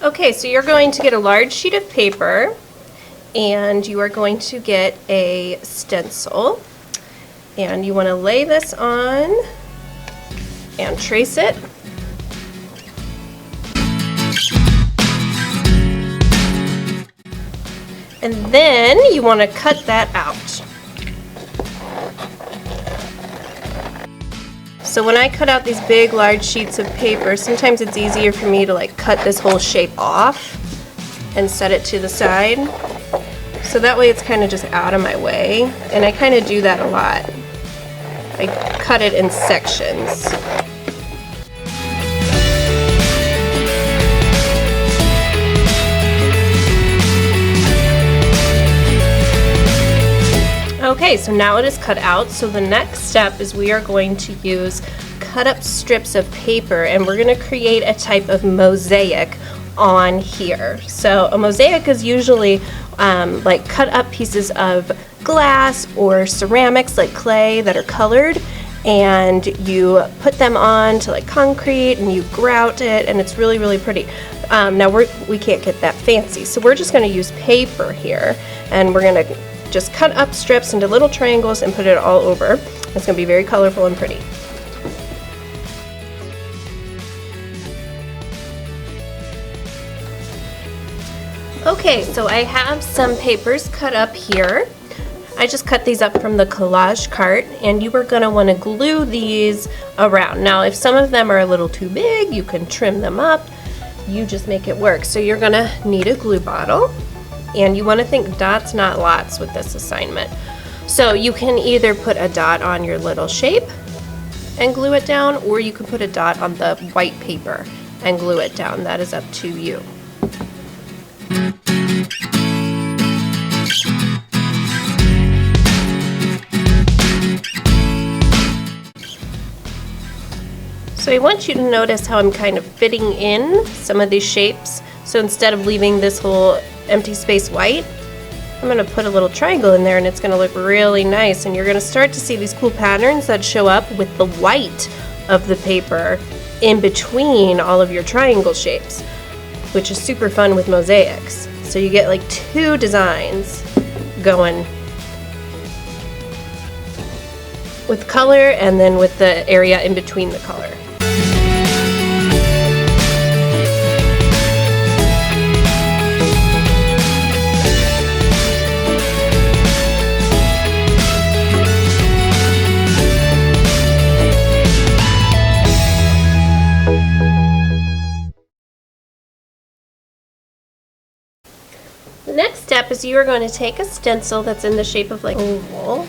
Okay, so you're going to get a large sheet of paper and you are going to get a stencil and you want to lay this on and trace it. And then you want to cut that out. So when I cut out these big, large sheets of paper, sometimes it's easier for me to like cut this whole shape off and set it to the side. So that way it's kind of just out of my way. And I kind of do that a lot. I cut it in sections. Okay, so now it is cut out. So the next step is we are going to use cut up strips of paper and we're going to create a type of mosaic on here. So a mosaic is usually like cut up pieces of glass or ceramics like clay that are colored, and you put them on to like concrete and you grout it, and it's really, really pretty. Now we can't get that fancy, so we're just going to use paper here, and we're going to just cut up strips into little triangles and put it all over. It's going to be very colorful and pretty. Okay, so I have some papers cut up here. I just cut these up from the collage cart, and you are going to want to glue these around. Now, if some of them are a little too big, you can trim them up. You just make it work. So you're going to need a glue bottle, and you want to think dots, not lots with this assignment. So you can either put a dot on your little shape and glue it down, or you can put a dot on the white paper and glue it down. That is up to you. So I want you to notice how I'm kind of fitting in some of these shapes. So instead of leaving this whole empty space white, I'm going to put a little triangle in there, and it's going to look really nice, and you're going to start to see these cool patterns that show up with the white of the paper in between all of your triangle shapes, which is super fun with mosaics. So you get like two designs going with color and then with the area in between the color. The next step is you are going to take a stencil that's in the shape of like an oval.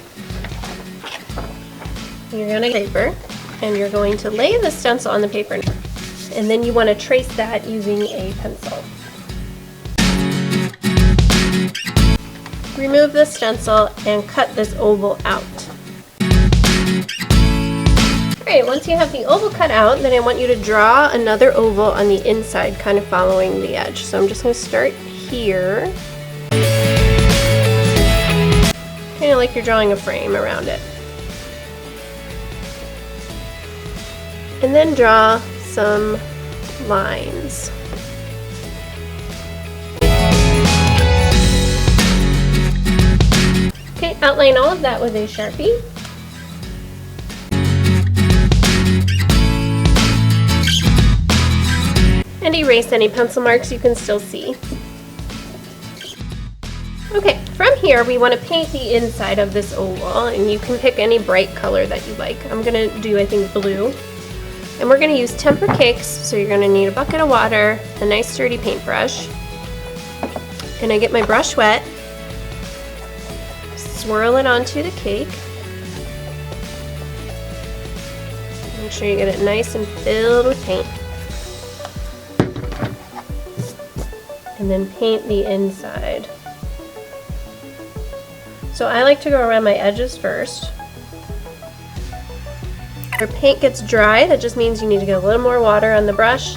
You're going to paper, and you're going to lay the stencil on the paper, and then you want to trace that using a pencil. Remove the stencil and cut this oval out. Alright, once you have the oval cut out, then I want you to draw another oval on the inside, kind of following the edge. So I'm just going to start here. Kind of like you're drawing a frame around it. And then draw some lines. Okay, outline all of that with a Sharpie. And erase any pencil marks you can still see. Okay, from here we want to paint the inside of this oval, and you can pick any bright color that you like. I'm going to do, I think, blue. And we're going to use temper cakes, so you're going to need a bucket of water, a nice sturdy paintbrush. And I get my brush wet, swirl it onto the cake. Make sure you get it nice and filled with paint. And then paint the inside. So I like to go around my edges first. If your paint gets dry, that just means you need to get a little more water on the brush.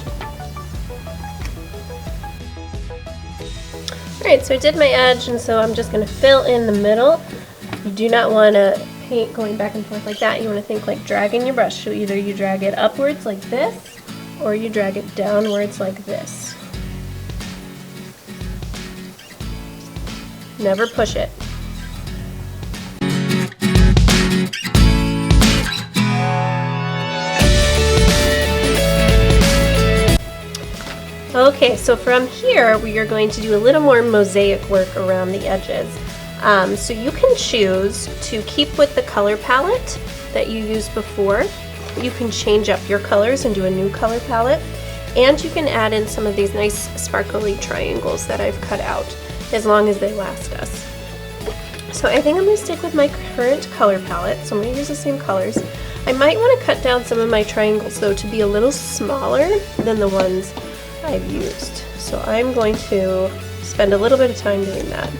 Alright, so I did my edge, and so I'm just going to fill in the middle. You do not want to paint going back and forth like that. You want to think like dragging your brush. So either you drag it upwards like this, or you drag it downwards like this. Never push it. Okay, so from here we are going to do a little more mosaic work around the edges. So you can choose to keep with the color palette that you used before. You can change up your colors and do a new color palette. And you can add in some of these nice sparkly triangles that I've cut out, as long as they last us. So I think I'm going to stick with my current color palette, so I'm going to use the same colors. I might want to cut down some of my triangles though to be a little smaller than the ones I've used. So I'm going to spend a little bit of time doing that.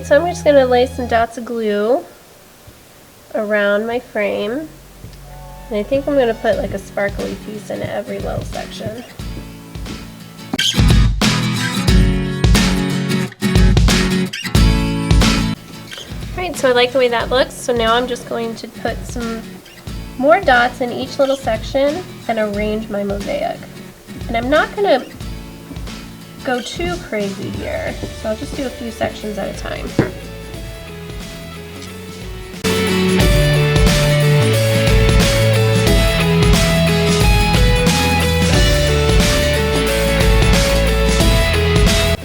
So I'm just going to lay some dots of glue around my frame. And I think I'm going to put like a sparkly piece in every little section. Alright, so I like the way that looks. So now I'm just going to put some more dots in each little section and arrange my mosaic. And I'm not going to go too crazy here, so I'll just do a few sections at a time.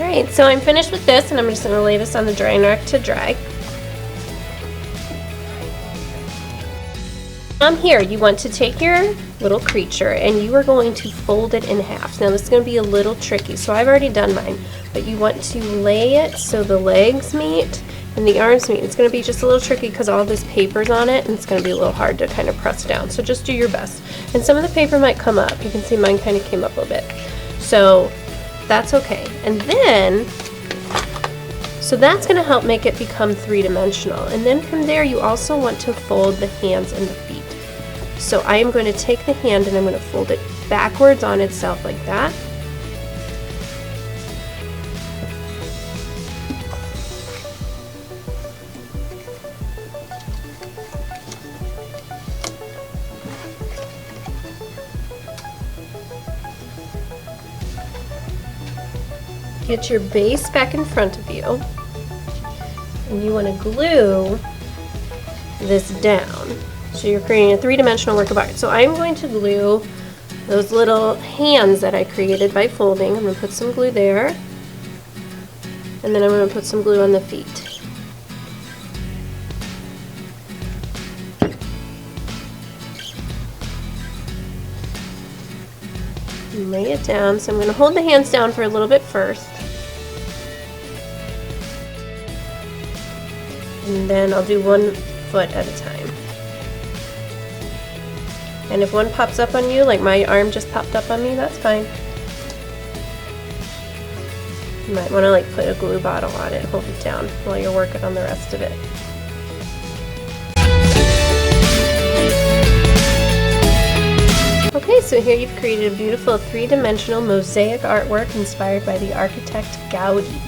Alright, so I'm finished with this, and I'm just going to lay this on the drying rack to dry. Here you want to take your little creature and you are going to fold it in half. Now this is going to be a little tricky, so I've already done mine, but you want to lay it so the legs meet and the arms meet. It's going to be just a little tricky because all this paper's on it and it's going to be a little hard to kind of press down, so just do your best. And some of the paper might come up. You can see mine kind of came up a little bit, so that's okay. And then so that's going to help make it become three-dimensional. And then from there you also want to fold the hands and the feet. So I am going to take the hand and I'm going to fold it backwards on itself like that. Get your base back in front of you, and you want to glue this down. So you're creating a three-dimensional work of art. So I'm going to glue those little hands that I created by folding. I'm going to put some glue there, and then I'm going to put some glue on the feet. And lay it down. So I'm going to hold the hands down for a little bit first. And then I'll do one foot at a time. And if one pops up on you, like my arm just popped up on me, that's fine. You might want to like put a glue bottle on it, hold it down while you're working on the rest of it. Okay, so here you've created a beautiful three-dimensional mosaic artwork inspired by the architect Gaudi.